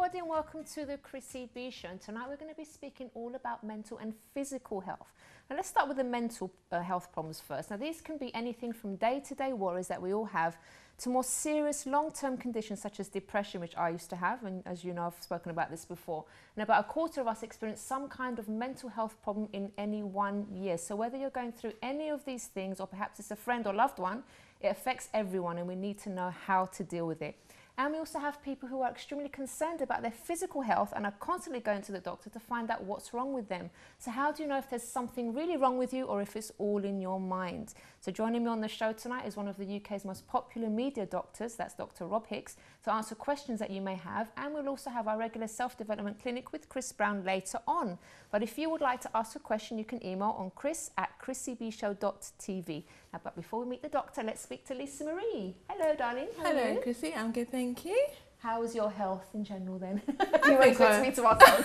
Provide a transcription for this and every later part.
everybody, and welcome to the Chrissy B Show. And tonight we're going to be speaking all about mental and physical health. Now let's start with the mental health problems first. Now these can be anything from day-to-day worries that we all have to more serious long-term conditions such as depression, which I used to have, and as you know, I've spoken about this before. And about a quarter of us experience some kind of mental health problem in any 1 year. So whether you're going through any of these things, or perhaps it's a friend or loved one, it affects everyone, and we need to know how to deal with it. And we also have people who are extremely concerned about their physical health and are constantly going to the doctor to find out what's wrong with them. So how do you know if there's something really wrong with you or if it's all in your mind? So joining me on the show tonight is one of the UK's most popular media doctors, that's Dr Rob Hicks, to answer questions that you may have. And we'll also have our regular self-development clinic with Chris Brown later on. But if you would like to ask a question, you can email on chris@chrissybshow.tv. Now, but before we meet the doctor, let's speak to Lisa Marie. Hello, darling. Hello, Chrissy. I'm good, thank you. How is your health in general then? You won't expect me to ourselves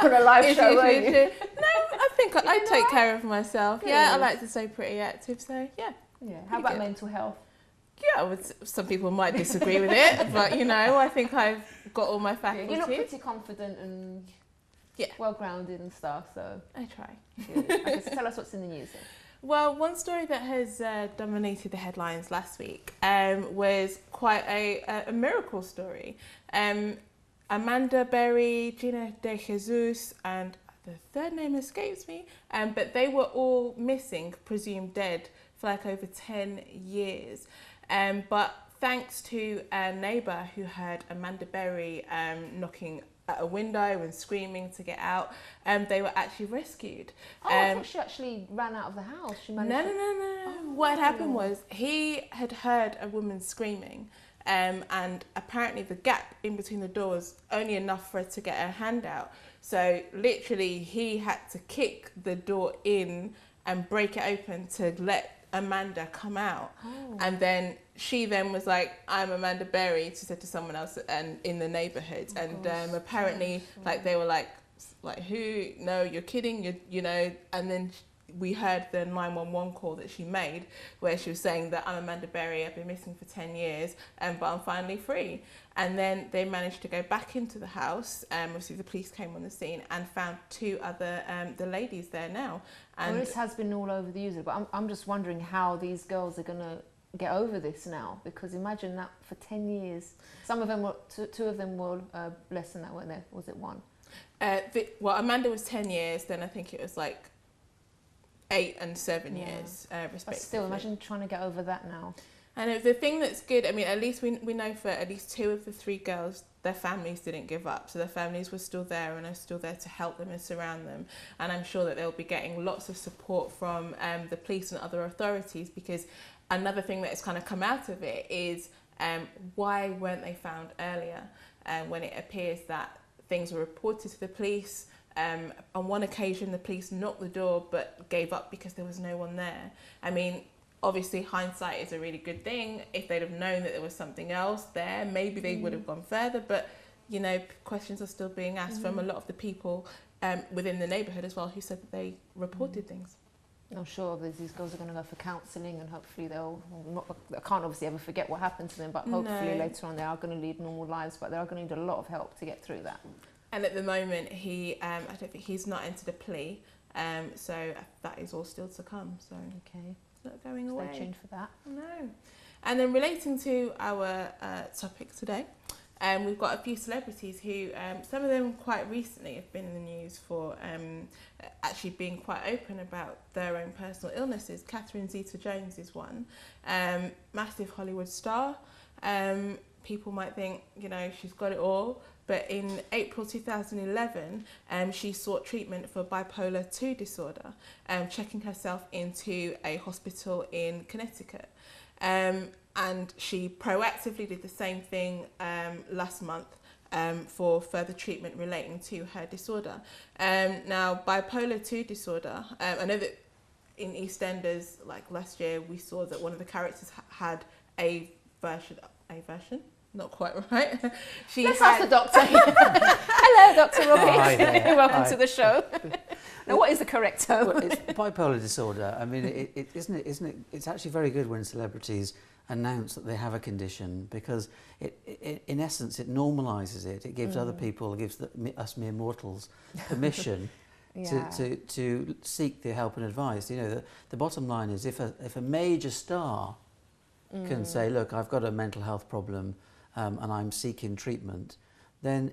on a live show, won't you? No, I think I take care of myself. Good. Yeah, I like to stay pretty active, so yeah. Yeah. How about mental health? Yeah, some people might disagree with it, but you know, I think I've got all my faculties. You look pretty confident and well grounded and stuff, so I try. Good. Okay, so tell us what's in the news then. Well, one story that has dominated the headlines last week was quite a miracle story. Amanda Berry, Gina De Jesus, and the third name escapes me, but they were all missing, presumed dead, for like over 10 years. But thanks to a neighbour who heard Amanda Berry knocking at a window and screaming to get out, they were actually rescued. Oh, I thought she actually ran out of the house. She managed No. Oh, what had happened was he had heard a woman screaming, and apparently the gap in between the doors only enough for her to get her hand out. So literally he had to kick the door in and break it open to let Amanda come out. Oh. And then she then was like, I'm Amanda Berry, she said to someone else and in the neighbourhood. Oh, and apparently like they were like who? No, you're kidding, you know. And then we heard the 911 call that she made where she was saying that I'm Amanda Berry, I've been missing for 10 years, but I'm finally free. And then they managed to go back into the house. Obviously the police came on the scene and found two other the ladies there now. And well, this has been all over the news, but I'm just wondering how these girls are going to get over this now, because imagine that for 10 years. Some of them were, two of them were less than that, weren't there? Was it one? Well, Amanda was 10 years, then I think it was like 8 and 7 years, respectively. But still, imagine trying to get over that now. And the thing that's good, I mean, at least we know for at least 2 of the 3 girls, their families didn't give up. So their families were still there and are still there to help them and surround them. And I'm sure that they'll be getting lots of support from the police and other authorities, because another thing that has kind of come out of it is why weren't they found earlier? When it appears that things were reported to the police. On one occasion, the police knocked the door but gave up because there was no one there. I mean, obviously, hindsight is a really good thing. If they'd have known that there was something else there, maybe they would have gone further. But, you know, questions are still being asked from a lot of the people within the neighbourhood as well who said that they reported things. I'm sure these girls are going to go for counselling, and hopefully they can't obviously ever forget what happened to them, but hopefully later on they are going to lead normal lives, but they are going to need a lot of help to get through that. And at the moment, I don't think he's not entered a plea, so that is all still to come. So okay, it's not going away. Stay tuned for that. No. And then relating to our topic today, we've got a few celebrities who, some of them quite recently have been in the news for actually being quite open about their own personal illnesses. Catherine Zeta-Jones is one, massive Hollywood star. People might think, you know, she's got it all. But in April 2011, she sought treatment for bipolar 2 disorder, checking herself into a hospital in Connecticut. And she proactively did the same thing last month for further treatment relating to her disorder. Now, bipolar 2 disorder, I know that in EastEnders, like last year, we saw that one of the characters had a version, not quite right. Let's ask the doctor. Hello, Dr Rob Hicks. Hi there. Welcome Hi. to the show. Now, what is the correct term? Well, it's bipolar disorder. I mean, isn't it? It's actually very good when celebrities announce that they have a condition, because in essence, it normalises it. It gives other people, it gives us mere mortals permission to seek the help and advice. You know, the bottom line is, if a major star can say, look, I've got a mental health problem and I'm seeking treatment, then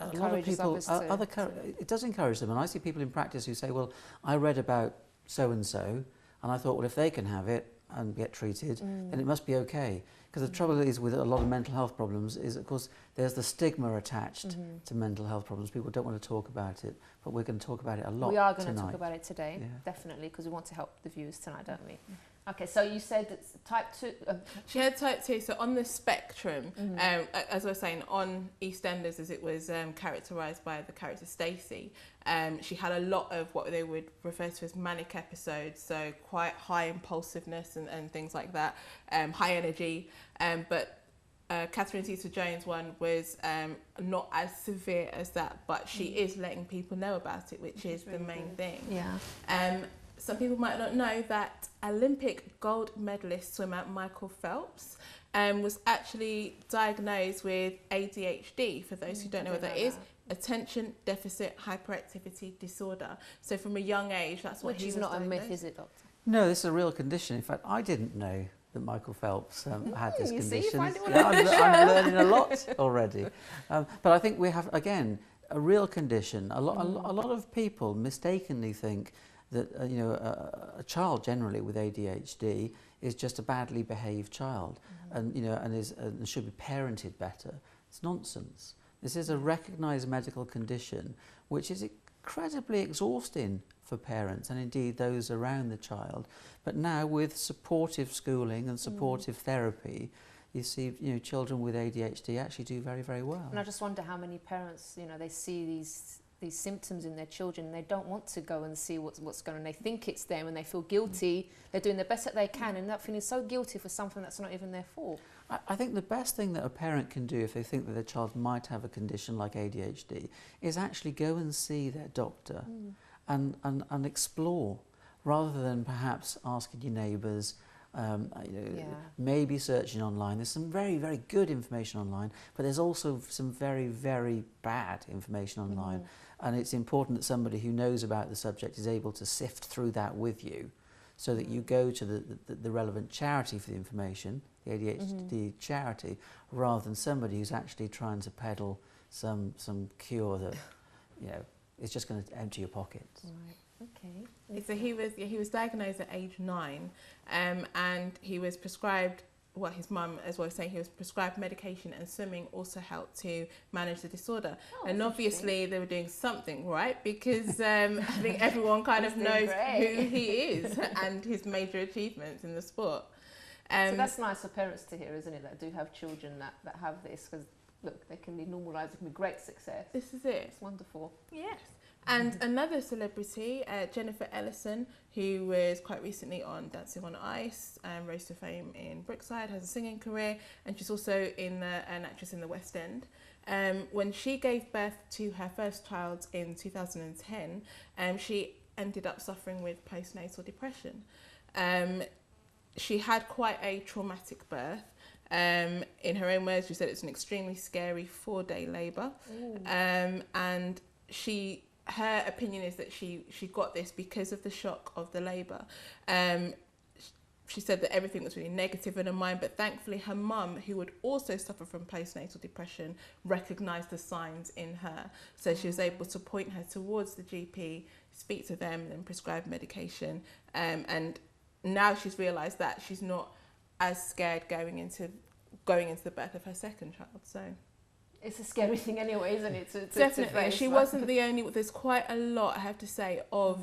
a lot of people, it does encourage them. And I see people in practice who say, well, I read about so-and-so and I thought, well, if they can have it and get treated, then it must be okay. Because the trouble is with a lot of mental health problems is, of course, there's the stigma attached to mental health problems. People don't want to talk about it, but we're going to talk about it a lot tonight. We are going to talk about it today, definitely, because we want to help the viewers tonight, don't we? Okay, so you said it's type 2... She had type 2, so on the spectrum, as I was saying, on EastEnders, as it was characterised by the character Stacey, she had a lot of what they would refer to as manic episodes, so quite high impulsiveness and things like that, high energy, but Catherine Zeta-Jones' one was not as severe as that, but she is letting people know about it, which is the main thing. Yeah. Some people might not know that Olympic gold medalist swimmer Michael Phelps was actually diagnosed with ADHD. For those who don't know what that is, attention deficit hyperactivity disorder. So from a young age, that's what he was diagnosed. Which is not a myth, is it, doctor? No, this is a real condition. In fact, I didn't know that Michael Phelps had this condition. See, you find it all I'm learning a lot already. But I think we have, again, a real condition. A lot of people mistakenly think that a child generally with ADHD is just a badly behaved child, and should be parented better. It's nonsense. This is a recognised medical condition which is incredibly exhausting for parents and indeed those around the child. But now with supportive schooling and supportive therapy, you see, children with ADHD actually do very, very well. And I just wonder how many parents, they see these symptoms in their children and they don't want to go and see what's going on. They think it's them and they feel guilty. They're doing the best that they can and end up feeling so guilty for something that's not even their fault. I think the best thing that a parent can do if they think that their child might have a condition like ADHD is actually go and see their doctor and explore, rather than perhaps asking your neighbours, maybe searching online. There's some very, very good information online, but there's also some very, very bad information online. And it's important that somebody who knows about the subject is able to sift through that with you, so that you go to the relevant charity for the information, the ADHD charity, rather than somebody who's actually trying to peddle some cure that, is just going to empty your pockets. Right. Okay. So he was diagnosed at age 9, and he was prescribed, his mum as well was saying, he was prescribed medication, and swimming also helped to manage the disorder. And obviously they were doing something right, because I think everyone kind of knows who he is and his major achievements in the sport. So that's nice for parents to hear, isn't it, that do have children that have this, because look, they can be normalised, it can be great success. This is it. It's wonderful. Yes. And another celebrity, Jennifer Ellison, who was quite recently on Dancing on Ice, rose to fame in Brookside, has a singing career, and she's also an actress in the West End. When she gave birth to her first child in 2010, she ended up suffering with postnatal depression. She had quite a traumatic birth. In her own words, she said it's an extremely scary 4-day labour. And her opinion is that she got this because of the shock of the labour. She said that everything was really negative in her mind, but thankfully her mum, who would also suffer from postnatal depression, recognised the signs in her. So she was able to point her towards the GP, speak to them and prescribe medication. And now she's realised that she's not as scared going into the birth of her second child. So it's a scary thing anyway, isn't it? Definitely. She wasn't the only. There's quite a lot, I have to say, of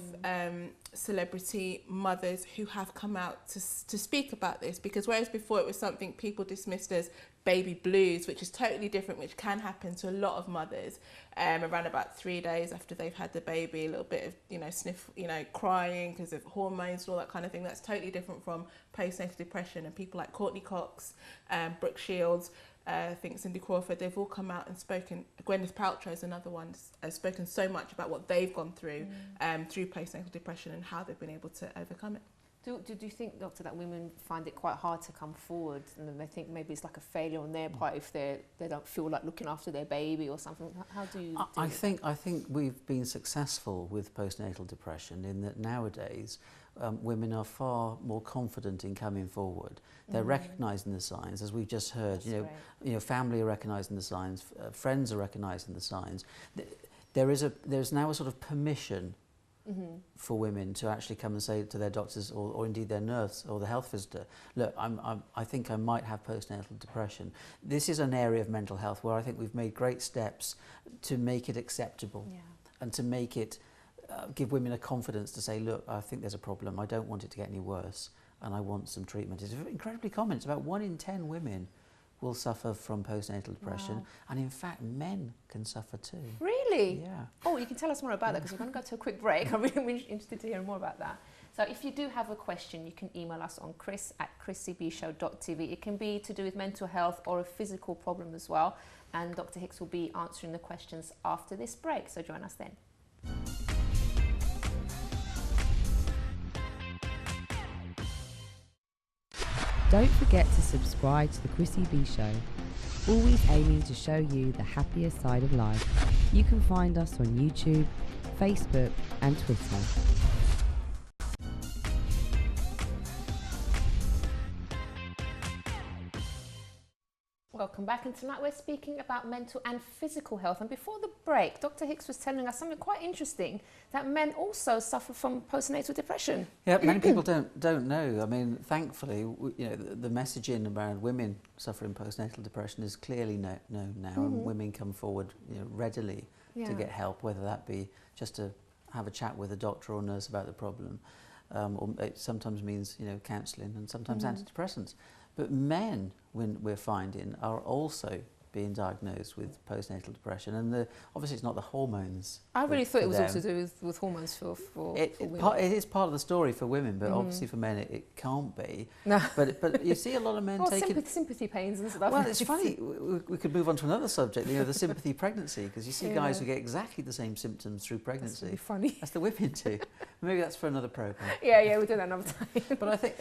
celebrity mothers who have come out to speak about this, because whereas before it was something people dismissed as baby blues, which is totally different, which can happen to a lot of mothers around about 3 days after they've had the baby, a little bit of sniff, crying because of hormones and all that kind of thing. That's totally different from postnatal depression. And people like Courtney Cox, Brooke Shields, I think Cindy Crawford, they've all come out and spoken. Gwyneth Paltrow is another one, has spoken so much about what they've gone through through postnatal depression and how they've been able to overcome it. Do you think, Doctor, that women find it quite hard to come forward, and then they think maybe it's like a failure on their part if they don't feel like looking after their baby or something? How do you? I think we've been successful with postnatal depression in that nowadays women are far more confident in coming forward. They're recognising the signs, as we've just heard. You know, family are recognising the signs, friends are recognising the signs. There's now a sort of permission for women to actually come and say to their doctors or indeed their nurse or the health visitor, look, I think I might have postnatal depression. This is an area of mental health where I think we've made great steps to make it acceptable and to make it, give women a confidence to say, look, I think there's a problem, I don't want it to get any worse and I want some treatment. It's incredibly common. It's about 1 in 10 women will suffer from postnatal depression, and in fact men can suffer too. Really? Yeah. Oh, you can tell us more about that, because we're going to go to a quick break. I'm really interested to hear more about that. So if you do have a question, you can email us on chris@chrissybshow.tv. It can be to do with mental health or a physical problem as well, and Dr Hicks will be answering the questions after this break, so join us then. Don't forget to subscribe to the Chrissy B Show, always aiming to show you the happier side of life. You can find us on YouTube, Facebook and Twitter. Welcome back, and tonight we're speaking about mental and physical health. And before the break, Dr Hicks was telling us something quite interesting, that men also suffer from postnatal depression. Yeah, many people don't know. I mean, thankfully, you know, the messaging around women suffering postnatal depression is clearly known now, and women come forward, you know, readily to get help, whether that be just to have a chat with a doctor or nurse about the problem, or it sometimes means, you know, counselling and sometimes antidepressants. But men, when we're finding, are also being diagnosed with postnatal depression, and obviously it's not the hormones. I really thought it was also to do with hormones for women. It is part of the story for women, but obviously for men it can't be. No. But you see a lot of men taking sympathy pains and stuff. Well, it's funny. We could move on to another subject. You know, the sympathy pregnancy, because you see guys who get exactly the same symptoms through pregnancy. That's really funny. As the women do. Maybe that's for another program. Yeah, we'll do that another time. But I think,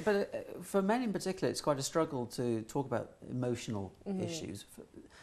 for men in particular, it's quite a struggle to talk about emotional issues.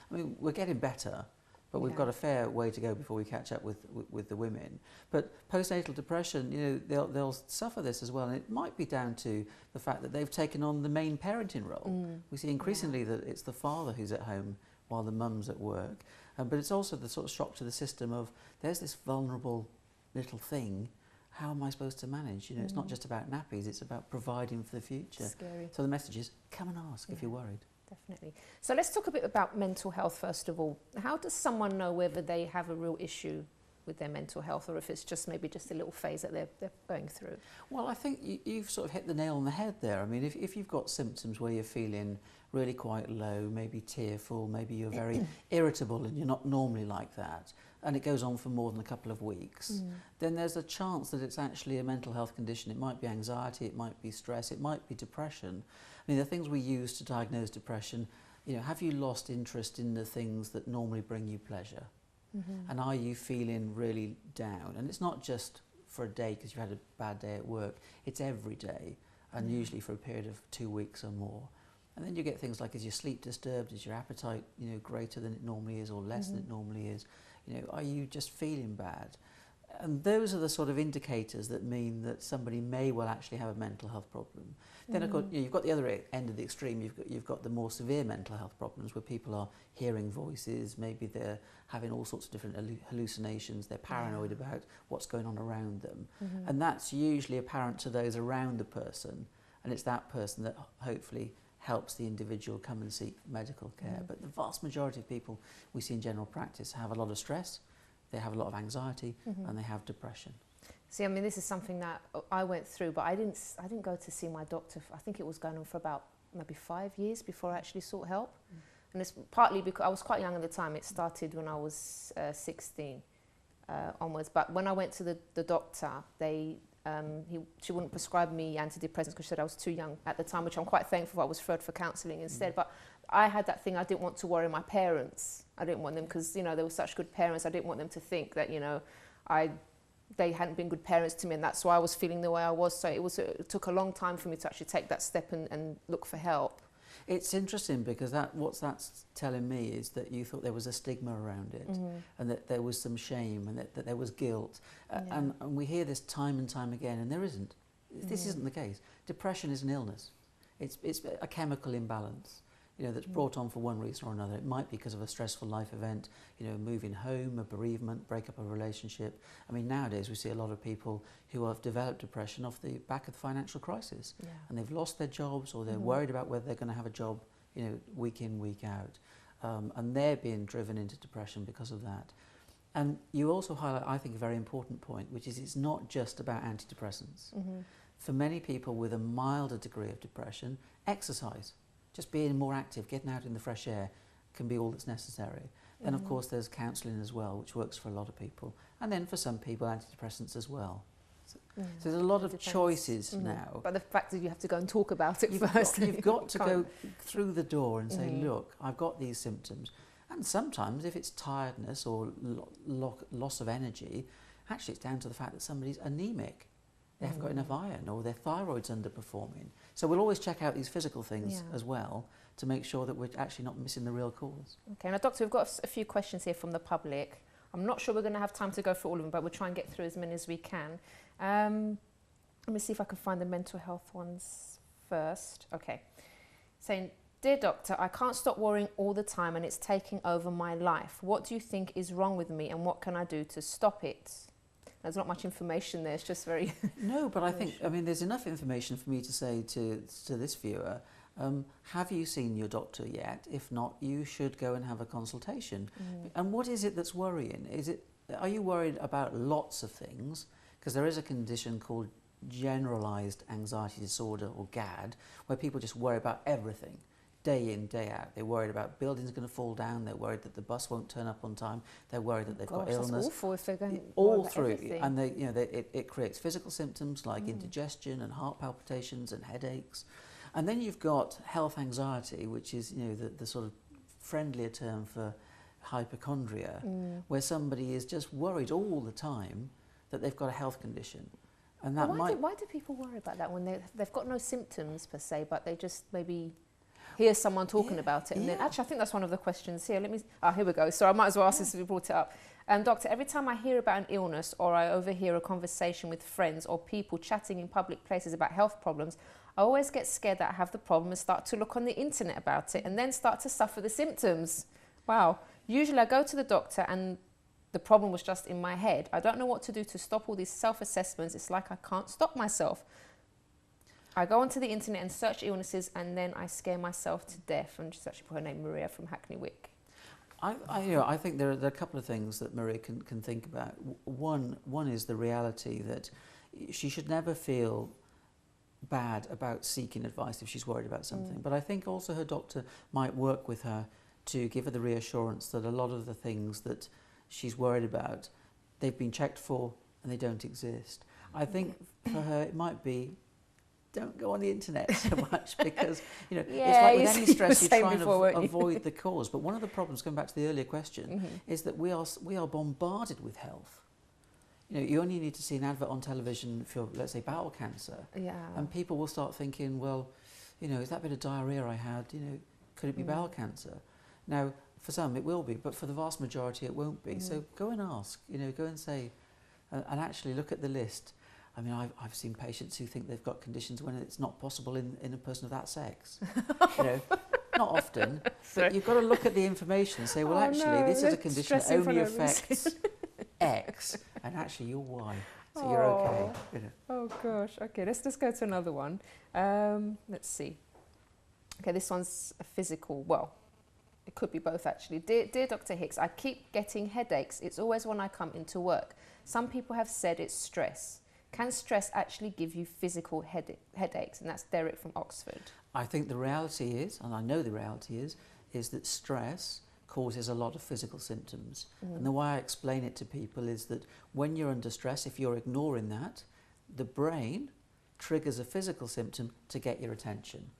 I mean, we're getting better, but we've got a fair way to go before we catch up with the women. But postnatal depression, you know, they'll suffer this as well, and it might be down to the fact that they've taken on the main parenting role. We see increasingly that it's the father who's at home while the mum's at work, but it's also the sort of shock to the system of there's this vulnerable little thing. How am I supposed to manage? You know, it's not just about nappies; it's about providing for the future. Scary. So the message is, come and ask if you're worried. Definitely. So let's talk a bit about mental health first of all. How does someone know whether they have a real issue with their mental health, or if it's just maybe just a little phase that they're going through? Well, I think you've sort of hit the nail on the head there. I mean, if you've got symptoms where you're feeling really quite low, maybe tearful, maybe you're very irritable and you're not normally like that, and it goes on for more than a couple of weeks, then there's a chance that it's actually a mental health condition. It might be anxiety, it might be stress, it might be depression. I mean, the things we use to diagnose depression, you know, have you lost interest in the things that normally bring you pleasure? And are you feeling really down? And it's not just for a day because you've had a bad day at work, it's every day, and usually for a period of 2 weeks or more. And then you get things like, is your sleep disturbed? Is your appetite, you know, greater than it normally is or less than it normally is? You know, are you just feeling bad? And those are the sort of indicators that mean that somebody may well actually have a mental health problem. Then of course, you know, you've got the other end of the extreme. You've got the more severe mental health problems where people are hearing voices, maybe they're having all sorts of different hallucinations, they're paranoid about what's going on around them. And that's usually apparent to those around the person, and it's that person that hopefully helps the individual come and seek medical care. But the vast majority of people we see in general practice have a lot of stress, they have a lot of anxiety, and they have depression. See, I mean, this is something that I went through, but I didn't go to see my doctor. I think it was going on for about maybe 5 years before I actually sought help. And it's partly because I was quite young at the time. It started when I was 16 onwards. But when I went to the doctor, they She wouldn't prescribe me antidepressants because she said I was too young at the time, which I'm quite thankful I was referred for counselling instead. But I had that thing, I didn't want to worry my parents. I didn't want them, because, they were such good parents. I didn't want them to think that, they hadn't been good parents to me, and that's why I was feeling the way I was. So it took a long time for me to actually take that step and look for help. It's interesting because what that's telling me is that you thought there was a stigma around it, and that there was some shame, and that there was guilt. And we hear this time and time again, and there isn't. This isn't the case. Depression is an illness. It's a chemical imbalance, that's brought on for one reason or another. It might be because of a stressful life event, moving home, a bereavement, break up a relationship. I mean, nowadays we see a lot of people who have developed depression off the back of the financial crisis, and they've lost their jobs, or they're worried about whether they're going to have a job, week in, week out, and they're being driven into depression because of that. And you also highlight, I think, a very important point, which is it's not just about antidepressants. For many people with a milder degree of depression, exercise, just being more active, getting out in the fresh air, can be all that's necessary. Then, of course, there's counselling as well, which works for a lot of people. And then for some people, antidepressants as well. So there's a lot of choices now. But the fact is you have to go and talk about it first. You've got to go through the door and say, look, I've got these symptoms. And sometimes if it's tiredness or loss of energy, actually it's down to the fact that somebody's anemic. They haven't got enough iron, or their thyroid's underperforming. So we'll always check out these physical things as well to make sure that we're actually not missing the real cause. Okay, now Doctor, we've got a few questions here from the public. I'm not sure we're going to have time to go through all of them, but we'll try and get through as many as we can. Let me see if I can find the mental health ones first. Okay, saying, dear doctor, I can't stop worrying all the time and it's taking over my life. What do you think is wrong with me and what can I do to stop it? There's not much information there, it's just very... No, but I think, there's enough information for me to say to this viewer, have you seen your doctor yet? If not, you should go and have a consultation. And what is it that's worrying? Are you worried about lots of things? Because there is a condition called generalised anxiety disorder, or GAD, where people just worry about everything, day in, day out. They're worried about buildings going to fall down. They're worried that the bus won't turn up on time. They're worried that they've got illness. That's awful if they're going all through, everything. And it creates physical symptoms like indigestion and heart palpitations and headaches. And then you've got health anxiety, which is the sort of friendlier term for hypochondria, where somebody is just worried all the time that they've got a health condition. And that why do people worry about that when they've got no symptoms per se, but they just maybe hear someone talking about it? And then actually I think that's one of the questions here. Here we go. So I might as well ask this if we brought it up. Doctor, every time I hear about an illness or I overhear a conversation with friends or people chatting in public places about health problems, I always get scared that I have the problem and start to look on the internet about it and then start to suffer the symptoms. Wow. Usually I go to the doctor and the problem was just in my head. I don't know what to do to stop all these self-assessments. It's like I can't stop myself. I go onto the internet and search illnesses and then I scare myself to death. And just actually put her name, Maria from Hackney Wick. I think there are a couple of things that Maria can think about. One is the reality that she should never feel bad about seeking advice if she's worried about something. But I think also her doctor might work with her to give her the reassurance that a lot of the things that she's worried about, they've been checked for and they don't exist. I think for her it might be, don't go on the internet so much because it's like with any stress you try and avoid the cause. But one of the problems, going back to the earlier question, is that we are bombarded with health. You only need to see an advert on television for, let's say, bowel cancer, and people will start thinking, well, is that bit of diarrhea I had, could it be bowel cancer? Now, for some it will be, but for the vast majority it won't be. So go and ask, go and say, and actually look at the list. I mean, I've seen patients who think they've got conditions when it's not possible in a person of that sex. Not often, but you've got to look at the information and say, well, this is a condition that only affects X, and actually you're Y, so you're okay. Oh gosh, okay, let's just go to another one. Let's see. Okay, this one's a physical, well, it could be both actually. Dear Dr. Hicks, I keep getting headaches. It's always when I come into work. Some people have said it's stress. Can stress actually give you physical headaches? And that's Derek from Oxford. I think the reality is, and I know the reality is that stress causes a lot of physical symptoms. And the way I explain it to people is that when you're under stress, if you're ignoring that, the brain triggers a physical symptom to get your attention.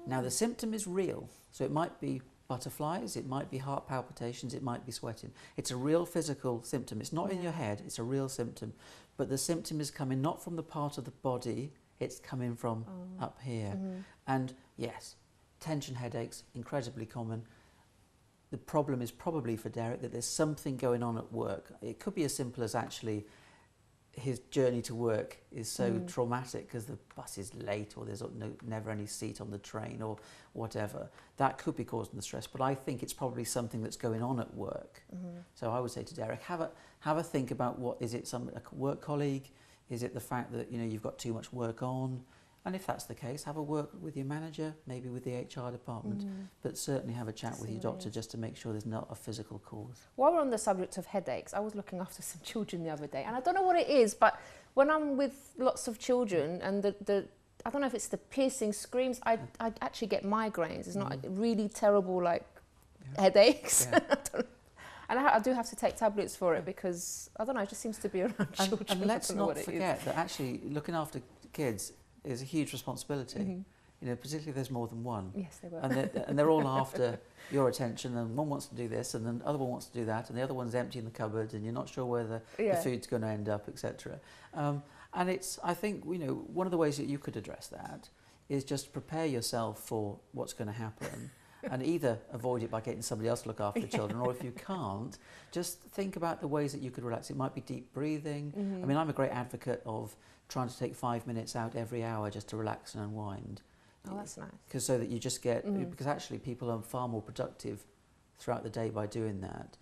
Now the symptom is real, so it might be butterflies, it might be heart palpitations, it might be sweating. It's a real physical symptom. It's not in your head, it's a real symptom. But the symptom is coming not from the part of the body, it's coming from up here. And yes, tension headaches, incredibly common. The problem is probably for Derek that there's something going on at work. It could be as simple as actually his journey to work is so traumatic because the bus is late, or there's never any seat on the train, or whatever. That could be causing the stress, but I think it's probably something that's going on at work. So I would say to Derek, have a think about what is it, a work colleague? Is it the fact that you've got too much work on? And if that's the case, have a word with your manager, maybe with the HR department, but certainly have a chat with your doctor just to make sure there's not a physical cause. While we're on the subject of headaches, I was looking after some children the other day, and I don't know what it is, but when I'm with lots of children and I don't know if it's the piercing screams, I actually get migraines. It's not really terrible headaches. Yeah. And I do have to take tablets for it because, I don't know, it just seems to be around children. And let's not forget that actually looking after kids is a huge responsibility. Particularly if there's more than one. Yes, they were. And they're all after your attention, and one wants to do this, and then the other one wants to do that, and the other one's emptying the cupboard, and you're not sure where the food's going to end up, etc. And I think, one of the ways that you could address that is just prepare yourself for what's going to happen. And either avoid it by getting somebody else to look after the children, or if you can't, just think about the ways that you could relax. It might be deep breathing. I mean, I'm a great advocate of trying to take 5 minutes out every hour just to relax and unwind. Oh, that's nice. Because so that you just get, because actually people are far more productive throughout the day by doing that.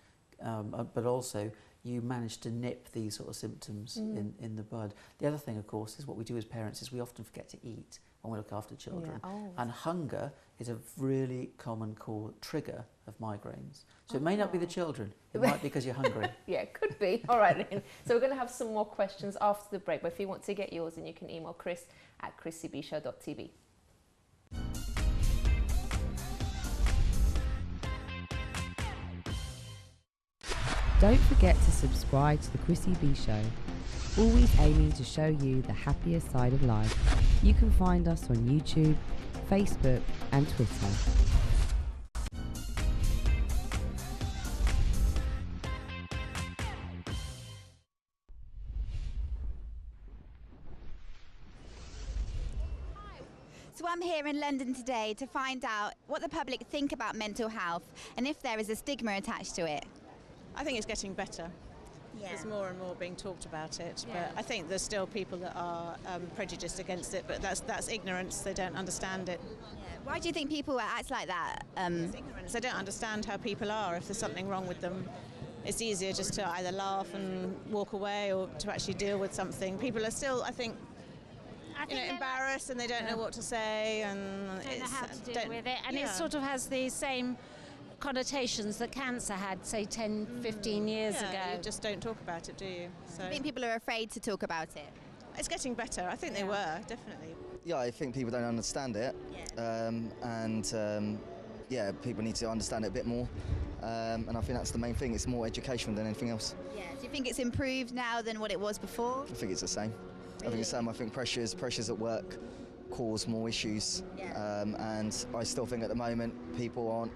But also you manage to nip these sort of symptoms in the bud. The other thing, of course, is what we do as parents is we often forget to eat when we look after children. And hunger is a really common trigger of migraines. So it may not be the children, it might be because you're hungry. Yeah, it could be. All right then. So we're going to have some more questions after the break, but if you want to get yours, then you can email Chris at chrissybshow.tv. Don't forget to subscribe to the Chrissy B Show, always aiming to show you the happier side of life. You can find us on YouTube, Facebook and Twitter. So I'm here in London today to find out what the public think about mental health and if there is a stigma attached to it. I think it's getting better. Yeah. There's more and more being talked about it, but I think there's still people that are prejudiced against it, but that's ignorance. They don't understand it. Yeah. Why do you think people act like that? It's ignorance. They don't understand how people are. If there's something wrong with them, it's easier just to either laugh and walk away or to actually deal with something. People are still, I think embarrassed and they don't know what to say and don't know how to deal with it, and it sort of has the same connotations that cancer had, say, 10, 15 years ago. You just don't talk about it, do you? So I think people are afraid to talk about it. it's getting better. I think they were, definitely. Yeah, I think people don't understand it, people need to understand it a bit more, and I think that's the main thing. It's more education than anything else. Yeah. Do you think it's improved now than what it was before? I think it's the same. Really? I think it's the same. I think pressures at work cause more issues, and I still think at the moment people aren't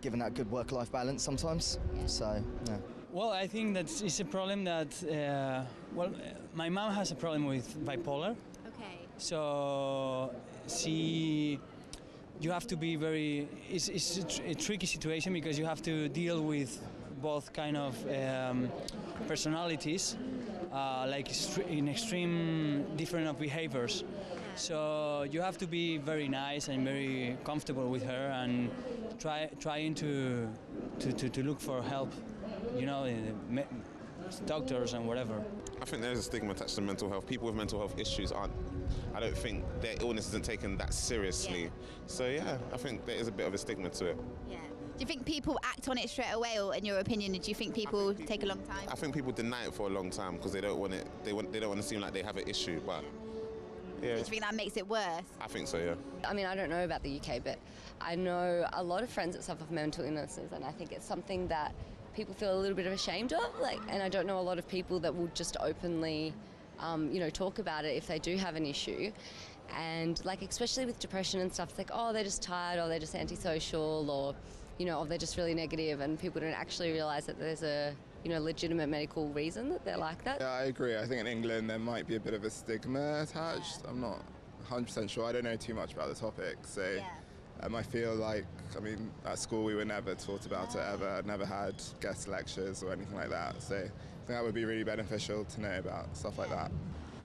given that good work-life balance sometimes. So, yeah. Well, I think that it's a problem that, my mom has a problem with bipolar. Okay. So you have to be it's a tricky situation because you have to deal with both kind of personalities, in extreme different of behaviors. So you have to be very nice and very comfortable with her and trying to look for help, doctors and whatever. I think there is a stigma attached to mental health. People with mental health issues I don't think their illness isn't taken that seriously. So I think there is a bit of a stigma to it. Yeah. Do you think people act on it straight away, or in your opinion, do you think people take a long time? I think people deny it for a long time because they don't want it. They don't want to seem like they have an issue. But Do you think that makes it worse? I think so. Yeah. I mean, I don't know about the UK, but I know a lot of friends that suffer from mental illnesses, and I think it's something that people feel a little bit ashamed of. And I don't know a lot of people that will just openly you know, talk about it if they do have an issue. And like, especially with depression and stuff, it's like, oh, they're just tired, or they're just antisocial, or, you know, or they're just really negative, and people don't actually realise that there's a, you know, legitimate medical reason that they're like that. Yeah, I agree. I think in England there might be a bit of a stigma attached. I'm not 100% sure. I don't know too much about the topic, so I feel like, I mean, at school we were never taught about it ever. Never had guest lectures or anything like that. So I think that would be really beneficial to know about stuff like that.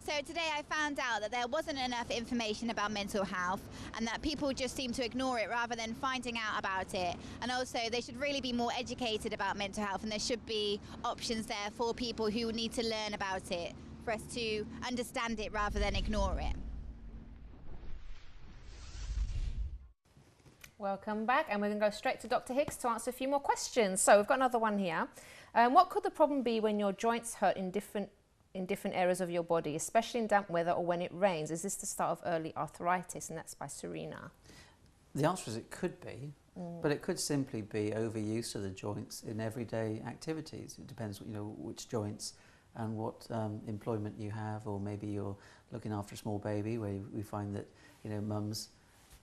So today I found out that there wasn't enough information about mental health, and that people just seem to ignore it rather than finding out about it. And also they should really be more educated about mental health, and there should be options there for people who need to learn about it, for us to understand it rather than ignore it. Welcome back, and we're going to go straight to Dr. Hicks to answer a few more questions. So we've got another one here. What could the problem be when your joints hurt in different areas of your body, especially in damp weather or when it rains? Is this the start of early arthritis? And that's by Serena. The answer is it could be, but it could simply be overuse of the joints in everyday activities. It depends, you know, which joints and what employment you have, or maybe you're looking after a small baby, where we find that, you know, mums,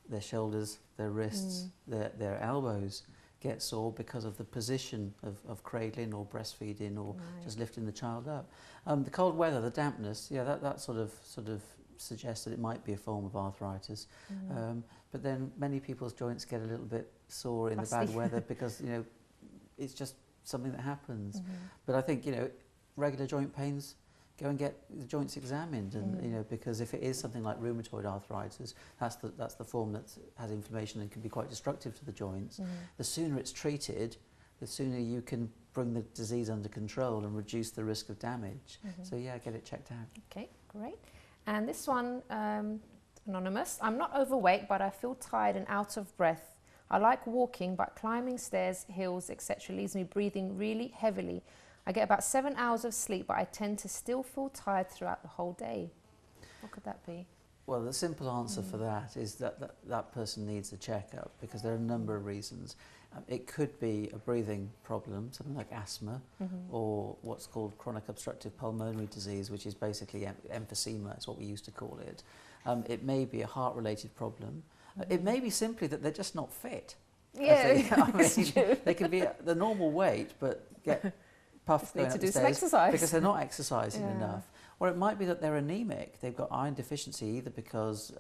their shoulders, their wrists, their elbows get sore because of the position of cradling or breastfeeding, or just lifting the child up. The cold weather, the dampness, that sort of suggests that it might be a form of arthritis. But then many people's joints get a little bit sore in the bad weather because, you know, it's just something that happens. But I think, you know, regular joint pains, go and get the joints examined, and you know, because if it is something like rheumatoid arthritis, that's the form that has inflammation and can be quite destructive to the joints. The sooner it's treated, the sooner you can bring the disease under control and reduce the risk of damage. So yeah, get it checked out. Okay, great. And this one, anonymous. I'm not overweight, but I feel tired and out of breath. I like walking, but climbing stairs, hills, etc. leaves me breathing really heavily. I get about 7 hours of sleep, but I tend to still feel tired throughout the whole day. What could that be? Well, the simple answer for that is that person needs a checkup, because there are a number of reasons. It could be a breathing problem, something like asthma, or what's called chronic obstructive pulmonary disease, which is basically emphysema, is what we used to call it. It may be a heart-related problem. It may be simply that they're just not fit. Yeah, they can be the normal weight, but get puffed going up the stairs because they're not exercising enough. Or it might be that they're anemic. They've got iron deficiency, either because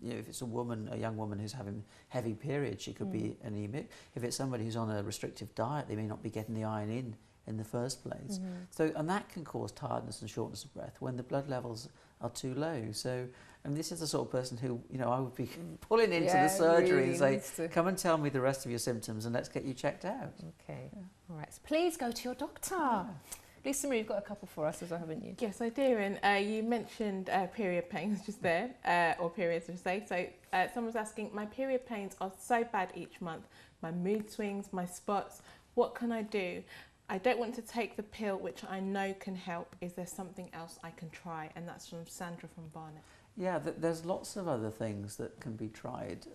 you know, if it's a young woman who's having heavy periods, she could be anemic. If it's somebody who's on a restrictive diet, they may not be getting the iron in the first place. So, and that can cause tiredness and shortness of breath when the blood levels are too low. So, and this is the sort of person who, you know, I would be pulling into the surgery and say, come and tell me the rest of your symptoms and let's get you checked out. Okay. All right. So please go to your doctor. Lisa Marie, you've got a couple for us as well, haven't you? Yes, I do. And you mentioned period pains just there, or periods, I should say. So someone's asking, my period pains are so bad each month. My mood swings, my spots. What can I do? I don't want to take the pill, which I know can help. Is there something else I can try? And that's from Sandra from Barnet. Yeah, there's lots of other things that can be tried.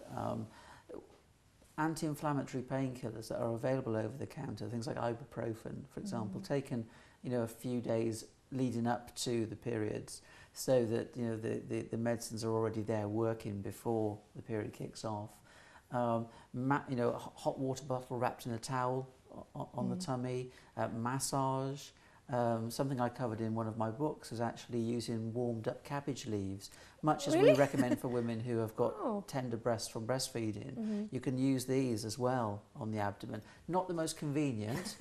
Anti-inflammatory painkillers that are available over the counter, things like ibuprofen, for example, taken, you know, a few days leading up to the periods, so that, you know, the medicines are already there working before the period kicks off. You know, a hot water bottle wrapped in a towel on the tummy, massage. Something I covered in one of my books is actually using warmed up cabbage leaves, much as we recommend for women who have got tender breasts from breastfeeding. You can use these as well on the abdomen. Not the most convenient,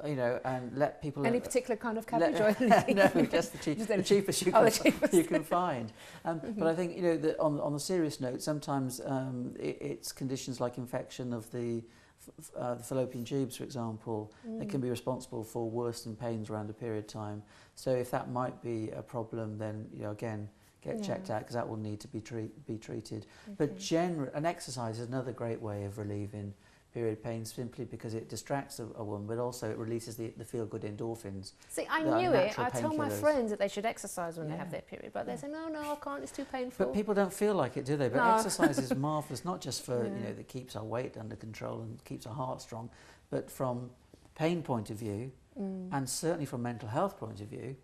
you know, and let people... Any particular kind of cabbage or no, just the cheapest you can find. But I think, you know, that on the serious note, sometimes it's conditions like infection of the fallopian tubes, for example, that can be responsible for worsened pains around a period time. So if that might be a problem, then, you know, again, get checked out, because that will need to be treated. But and exercise is another great way of relieving period pains, simply because it distracts a woman, but also it releases the feel-good endorphins. See, I knew it. I tell my friends that they should exercise when they have their period, but they say, no, I can't, it's too painful. But people don't feel like it, do they? But exercise is marvellous, not just for, you know, that keeps our weight under control and keeps our heart strong, but from pain point of view, and certainly from mental health point of view,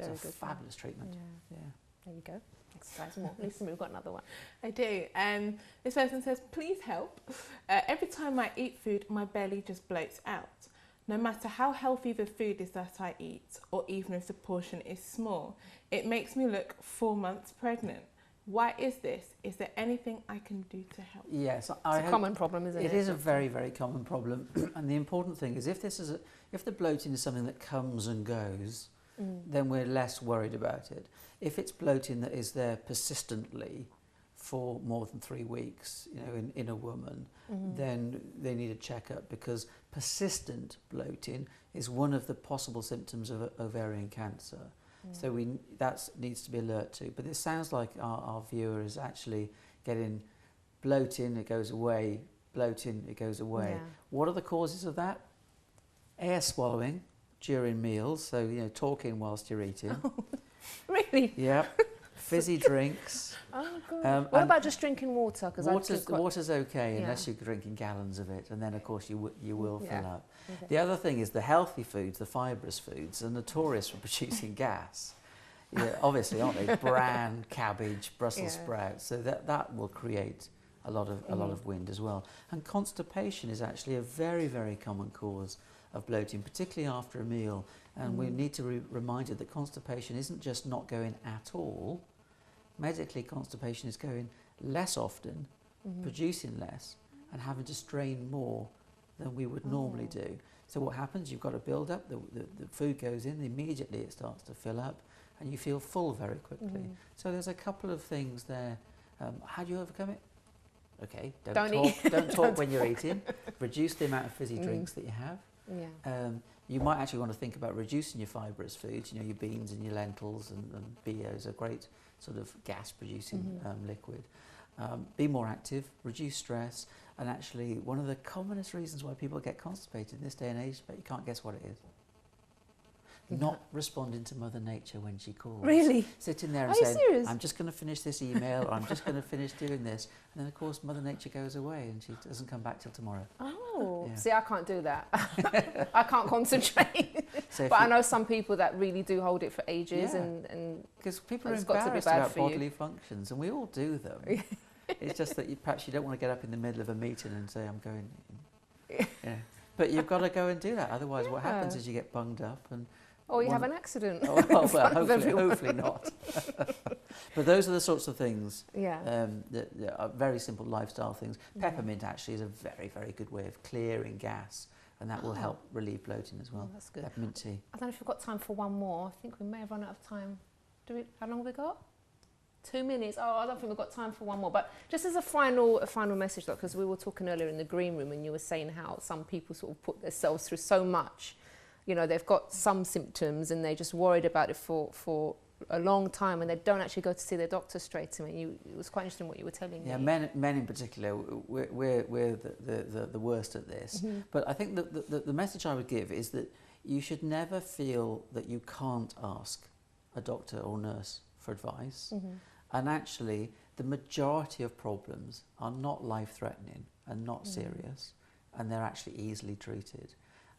Very it's a good. fabulous treatment. Yeah. There you go. Exercise more. Listen, we've got another one. I do. This person says, please help. Every time I eat food, my belly just bloats out. No matter how healthy the food is that I eat, or even if the portion is small, it makes me look 4 months pregnant. Why is this? Is there anything I can do to help? Yes, it's a common problem, isn't it? It is a very, very common problem. And the important thing is if the bloating is something that comes and goes, then we're less worried about it. If it's bloating that is there persistently for more than 3 weeks, in a woman, then they need a checkup, because persistent bloating is one of the possible symptoms of ovarian cancer. So that needs to be alert to. But it sounds like our viewer is actually getting bloating, it goes away, bloating, it goes away. Yeah. What are the causes of that? Air swallowing during meals, so talking whilst you're eating. Really? Yeah. Fizzy drinks. Oh, God. What about just drinking water? Because water's okay unless you're drinking gallons of it, and then of course you will fill up. Okay. The other thing is the healthy foods, the fibrous foods, are notorious for producing gas. Obviously, aren't they? Bran, cabbage, Brussels sprouts. So that will create a lot of wind as well. And constipation is actually a very, very common cause of bloating, particularly after a meal. And we need to be reminded that constipation isn't just not going at all. Medically, constipation is going less often, producing less, and having to strain more than we would normally do. So what happens? You've got a build-up, the food goes in, immediately it starts to fill up, and you feel full very quickly. So there's a couple of things there. How do you overcome it? Okay, don't talk when you're eating. Reduce the amount of fizzy drinks that you have. Yeah. You might actually want to think about reducing your fibrous foods. Your beans and your lentils and BOs are great sort of gas-producing liquid. Be more active, reduce stress, and actually one of the commonest reasons why people get constipated in this day and age, but you can't guess what it is. Not responding to Mother Nature when she calls. Really? Sitting there and saying, I'm just going to finish this email, or I'm just going to finish doing this. And then, of course, Mother Nature goes away and she doesn't come back till tomorrow. Oh, Yeah. see, I can't do that. I can't concentrate. So but I know some people that really do hold it for ages, and because people are it's got to be embarrassed bad about for you. bodily functions, and we all do them. It's just that perhaps you don't want to get up in the middle of a meeting and say, I'm going. Yeah. But you've got to go and do that. Otherwise, what happens is you get bunged up and. Or you have an accident. Well, hopefully not. But those are the sorts of things that are very simple lifestyle things. Peppermint actually is a very, very good way of clearing gas, and that will help relieve bloating as well. That's good. Peppermint tea. I don't know if we've got time for one more. I think we may have run out of time. How long have we got? 2 minutes. Oh, I don't think we've got time for one more. But just as a final message, because we were talking earlier in the green room, and you were saying how some people sort of put themselves through so much. They've got some symptoms and they're just worried about it for a long time, and they don't actually go to see their doctor straight away. It was quite interesting what you were telling me. Yeah, men in particular, we're the worst at this. But I think that the message I would give is that you should never feel that you can't ask a doctor or nurse for advice. And actually, the majority of problems are not life-threatening and not serious, and they're actually easily treated.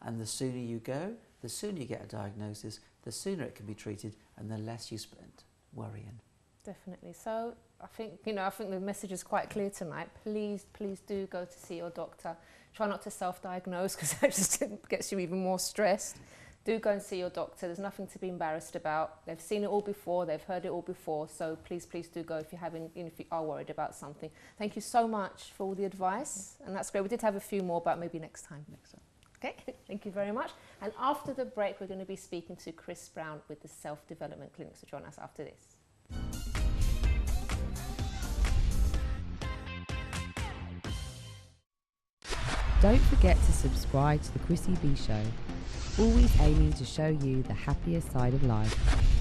And the sooner you go, the sooner you get a diagnosis, the sooner it can be treated, and the less you spend worrying. Definitely. So I think the message is quite clear tonight. Please do go to see your doctor. Try not to self-diagnose, because that just gets you even more stressed. Do go and see your doctor. There's nothing to be embarrassed about. They've seen it all before. They've heard it all before. So please do go if you are worried about something. Thank you so much for all the advice, and that's great. We did have a few more, but maybe next time. Okay, thank you very much. And after the break, we're going to be speaking to Chris Brown with the Self-Development Clinic. So join us after this. Don't forget to subscribe to the Chrissy B Show, always aiming to show you the happier side of life.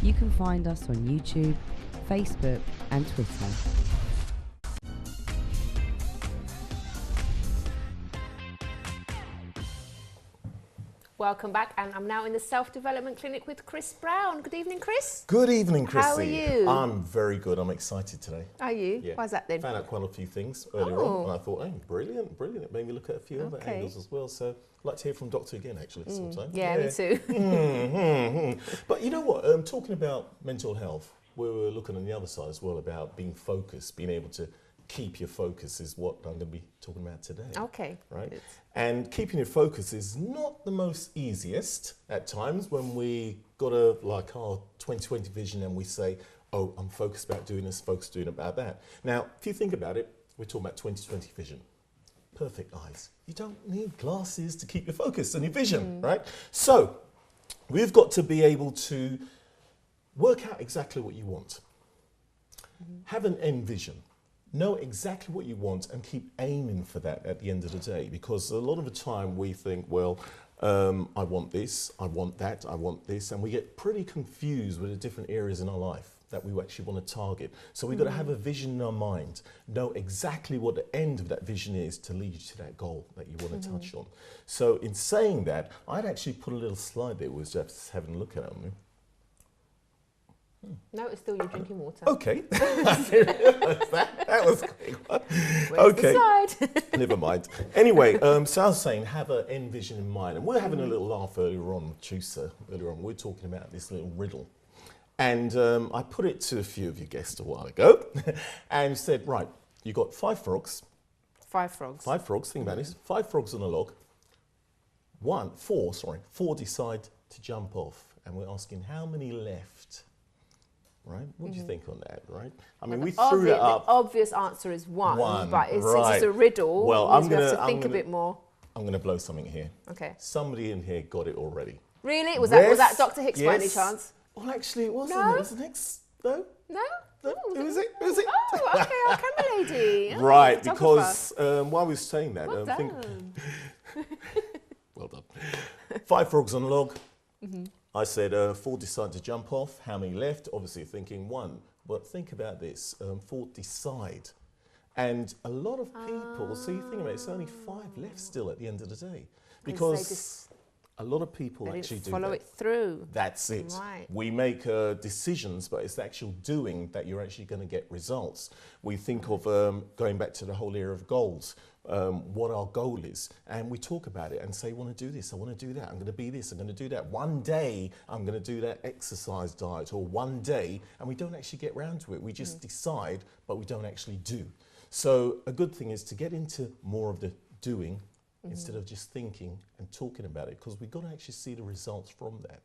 You can find us on YouTube, Facebook and Twitter. Welcome back, and I'm now in the Self-Development Clinic with Chris Brown. Good evening, Chris. Good evening, Chrissy. How are you? I'm very good. I'm excited today. Are you? Yeah. Why's that then? Found out quite a few things earlier on, and I thought, hey, brilliant, brilliant. It made me look at a few other angles as well. So I'd like to hear from Doctor again, actually, sometime. Yeah, me too. But you know what? Talking about mental health, we were looking on the other side as well about being focused, being able to keep your focus is what I'm going to be talking about today. Okay. Right? Good. And keeping your focus is not the most easiest at times when we got a, like our 2020 vision and we say, oh, I'm focused about doing this, focused doing about that. Now, if you think about it, we're talking about 2020 vision. Perfect eyes. You don't need glasses to keep your focus and your vision, right? So we've got to be able to work out exactly what you want. Have an end vision. Know exactly what you want and keep aiming for that at the end of the day, because a lot of the time we think, well, I want this, I want that, I want this, and we get pretty confused with the different areas in our life that we actually want to target. So we've got to have a vision in our mind, know exactly what the end of that vision is to lead you to that goal that you want to touch on. So in saying that, I'd actually put a little slide there with just having a look at it. No, it's still you drinking water. Okay. I didn't realise that. That was a quick one. Where's the slide? Never mind. Anyway, so I was saying have an end vision in mind. And we're having a little laugh earlier on, Chusa, earlier on. We're talking about this little riddle. And I put it to a few of your guests a while ago and said, right, you got 5 frogs. 5 frogs. 5 frogs, think about this. 5 frogs on a log. 4 decide to jump off. And we're asking how many left? Right? What do you think on that, right? I mean, we threw that up. The obvious answer is one, but since it's a riddle, well, we have to think a bit more. I'm going to blow something here. Okay. Somebody in here got it already. Really? Was that Dr. Hicks by any chance? Well, actually, it wasn't. No? It was the next. No? No? Who was it? Who was it? Oh, okay, our camera lady. Oh, right, because while we were saying that, well done. Well done. 5 frogs on a log. I said 4 decide to jump off. How many left? Obviously thinking 1. But think about this, 4 decide. And a lot of people, so you think about it, it's only 5 left still at the end of the day. Because a lot of people actually do follow it through. That's it. Right. We make decisions, but it's the actual doing that you're actually going to get results. We think of going back to the whole area of goals. What our goal is, and we talk about it and say, I want to do this, I want to do that, I'm going to be this, I'm going to do that. One day I'm going to do that exercise diet, or one day, and we don't actually get round to it. We just decide, but we don't actually do. So a good thing is to get into more of the doing instead of just thinking and talking about it, because we've got to actually see the results from that.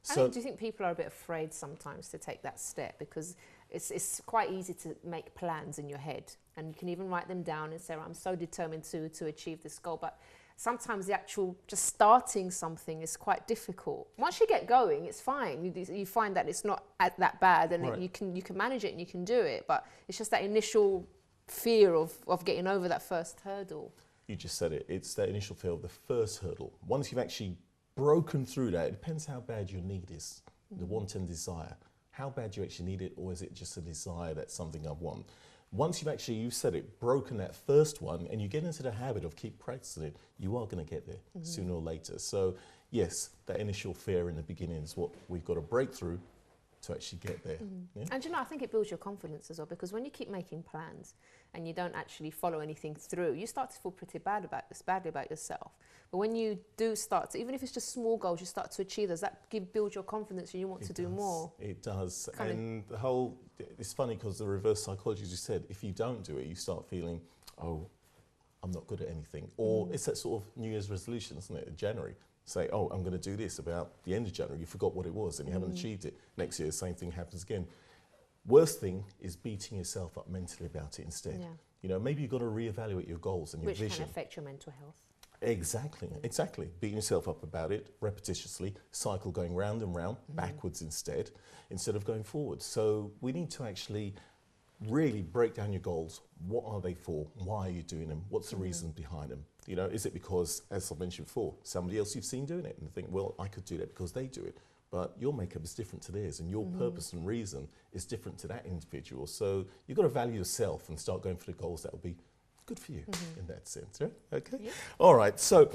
So, do you think people are a bit afraid sometimes to take that step? Because it's quite easy to make plans in your head, and you can even write them down and say, I'm so determined to achieve this goal. But sometimes the actual just starting something is quite difficult. Once you get going, it's fine. You find that it's not that bad, and you can manage it and you can do it. But it's just that initial fear of getting over that first hurdle. You just said it. It's that initial fear of the first hurdle. Once you've actually broken through that, it depends how bad your need is, the want and desire. How bad you actually need it, or is it just a desire that's something I want? Once you said it, broken that first one, and you get into the habit of keep practicing it, you are going to get there sooner or later. So yes, that initial fear in the beginning is what we've got to break through to actually get there. Yeah? And I think it builds your confidence as well, because when you keep making plans and you don't actually follow anything through, you start to feel pretty badly about yourself. But when you do start to, even if it's just small goals, you start to achieve those, that builds your confidence and you want to do more. It does. And the whole, it's funny because the reverse psychology, as you said, if you don't do it, you start feeling, oh, I'm not good at anything. Or it's that sort of New Year's resolution, isn't it, in January? Say, oh, I'm going to do this about the end of January. You forgot what it was and you haven't achieved it. Next year, the same thing happens again. Worst thing is beating yourself up mentally about it instead. Yeah. You know, maybe you've got to reevaluate your goals and your vision. Which can affect your mental health. Exactly, exactly. Beating yourself up about it repetitiously, cycle going round and round, backwards instead of going forward. So we need to actually really break down your goals. What are they for? Why are you doing them? What's the reason behind them? You know, is it because, as I mentioned before, somebody else you've seen doing it and think, well, I could do that because they do it. But your makeup is different to theirs, and your purpose and reason is different to that individual. So you've got to value yourself and start going for the goals that will be good for you in that sense, right? Okay? Yeah. All right, so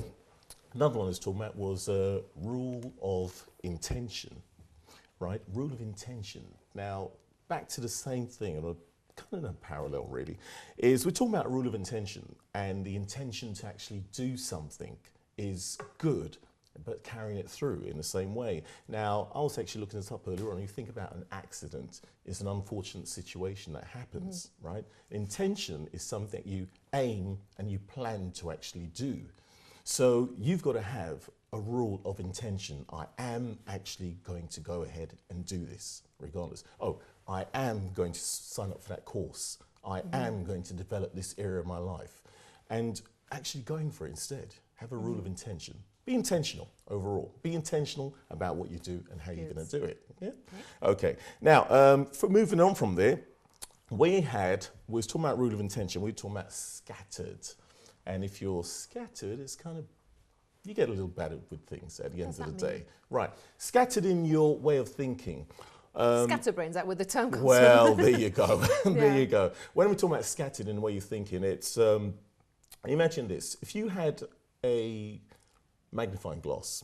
Another one I was talking about was rule of intention, right? Rule of intention. Now, back to the same thing, and kind of a parallel really, is we're talking about rule of intention, and the intention to actually do something is good, but carrying it through in the same way. Now, I was actually looking this up earlier on. You think about an accident, it's an unfortunate situation that happens, right? Intention is something you aim and you plan to actually do. So you've got to have a rule of intention. I am actually going to go ahead and do this, regardless. Oh, I am going to sign up for that course. I am going to develop this area of my life. And actually going for it instead. Have a rule of intention. Be intentional overall. Be intentional about what you do and how you're going to do it. Yeah? Okay. Now, for moving on from there, we was talking about rule of intention. We were talking about scattered. And if you're scattered, it's kind of, you get a little better with things at the end of the day. Right. Scattered in your way of thinking. Scatterbrains, that where the term comes well, from. there you go. There you go. When we talk about scattered in the way you're thinking, it's, imagine this. If you had a magnifying glass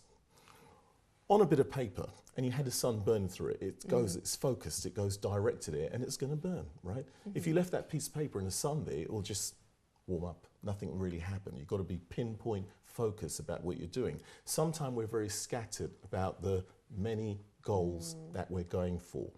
on a bit of paper and you had the sun burning through it, it goes, it's focused, it goes direct to there and it's going to burn, right? If you left that piece of paper in the sun there, it will just warm up. Nothing will really happen. You've got to be pinpoint focused about what you're doing. Sometimes we're very scattered about the many goals that we're going for.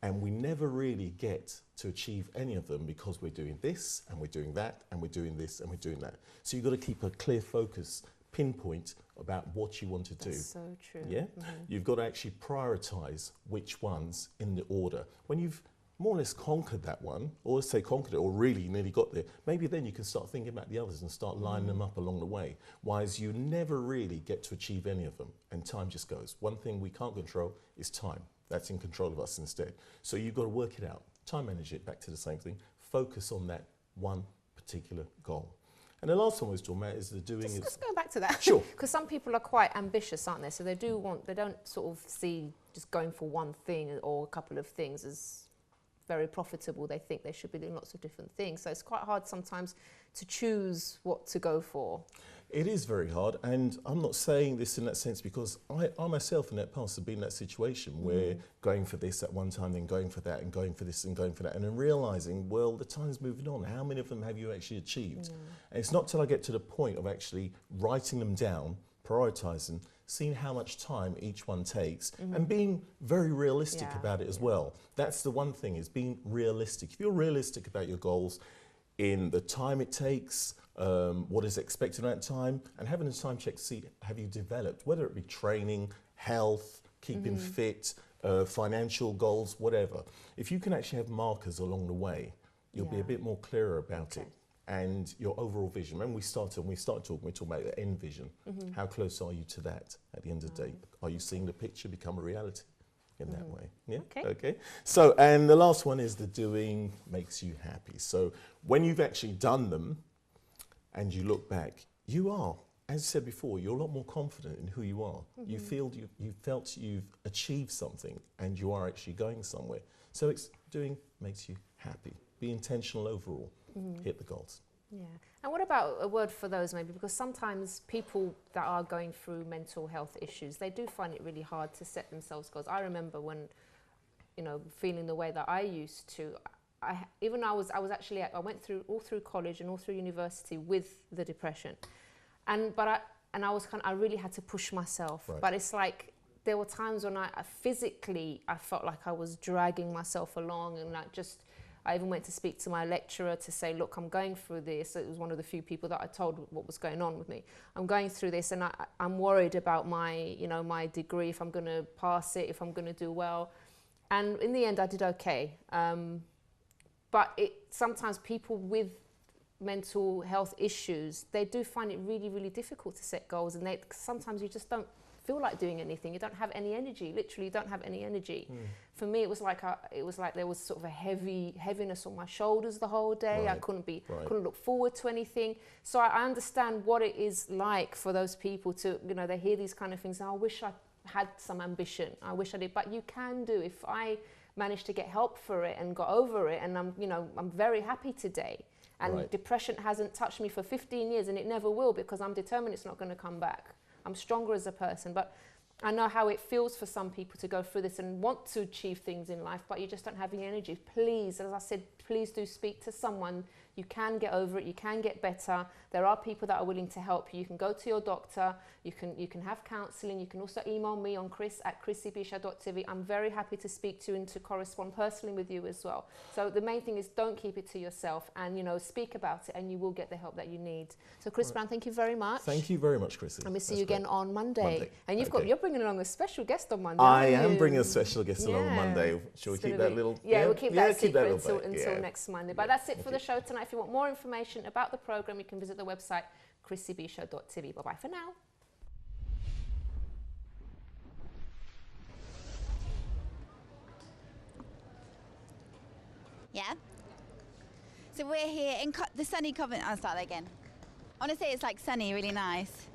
And we never really get to achieve any of them because we're doing this and we're doing that and we're doing this and we're doing that. So you've got to keep a clear focus, pinpoint about what you want to do. That's so true. Yeah? You've got to actually prioritize which ones in the order. When you've more or less conquered that one, or let's say conquered it, or really nearly got there, maybe then you can start thinking about the others and start lining them up along the way. Whereas you never really get to achieve any of them, and time just goes. One thing we can't control is time. That's in control of us instead. So you've got to work it out. Time manage it, back to the same thing. Focus on that one particular goal. And the last one we was talking about is the doing. Let's go back to that. Sure. Because some people are quite ambitious, aren't they? So they don't sort of see just going for one thing or a couple of things as very profitable. They think they should be doing lots of different things. So it's quite hard sometimes to choose what to go for. It is very hard, and I'm not saying this in that sense because I myself in that past have been in that situation where going for this at one time, then going for that, and going for this and going for that, and then realising, well, the time's moving on. How many of them have you actually achieved? And it's not till I get to the point of actually writing them down, prioritising, seeing how much time each one takes, and being very realistic about it as well. That's the one thing, is being realistic. If you're realistic about your goals in the time it takes, what is expected at that time, and having a time check to see, have you developed, whether it be training, health, keeping fit, financial goals, whatever. If you can actually have markers along the way, you'll be a bit more clearer about it. And your overall vision. When we started talking, we're talking about the end vision. How close are you to that at the end of the day? Are you seeing the picture become a reality in that way? Yeah. Okay. So, and the last one is the doing makes you happy. So when you've actually done them and you look back, you are, as I said before, you're a lot more confident in who you are. You feel you felt you've achieved something and you are actually going somewhere. So it's doing makes you happy. Be intentional overall. Hit the goals. Yeah. And what about a word for those maybe? Because sometimes people that are going through mental health issues, they do find it really hard to set themselves goals. I remember when, feeling the way that I used to, I went through all through college and all through university with the depression. I really had to push myself. Right. But it's like, there were times when I felt like I was dragging myself along, and I even went to speak to my lecturer to say, look, I'm going through this. It was one of the few people that I told what was going on with me. I'm going through this, and I'm worried about my degree, if I'm going to pass it, if I'm going to do well. And in the end, I did okay. But sometimes people with mental health issues, they do find it really, really difficult to set goals, and sometimes you just don't feel like doing anything. You don't have any energy. Literally, you don't have any energy. For me, it was like there was sort of a heaviness on my shoulders the whole day. I couldn't look forward to anything. So I understand what it is like for those people to, they hear these kind of things. I wish I had some ambition. I wish I did. But you can do. If I managed to get help for it and got over it, and I'm very happy today. And depression hasn't touched me for 15 years, and it never will, because I'm determined it's not going to come back. I'm stronger as a person. But I know how it feels for some people to go through this and want to achieve things in life, but you just don't have the energy. Please, as I said, please do speak to someone. You can get over it. You can get better. There are people that are willing to help you. You can go to your doctor. You can have counselling. You can also email me on chris@chrissybshow.tv. I'm very happy to speak to you and to correspond personally with you as well. So the main thing is don't keep it to yourself, and speak about it, and you will get the help that you need. So Chris Brown, thank you very much. Thank you very much, Chrissy. And we'll see you again on Monday. And you're bringing along a special guest on Monday. I am bringing a special guest along on Monday. Shall we keep that little? Yeah, we'll keep that secret until next Monday. But that's it for the show tonight. If you want more information about the program, you can visit the website chrissybshow.tv. Bye bye for now. Yeah. So we're here in the sunny Covent. I'll start that again. I want to say it's like sunny, really nice.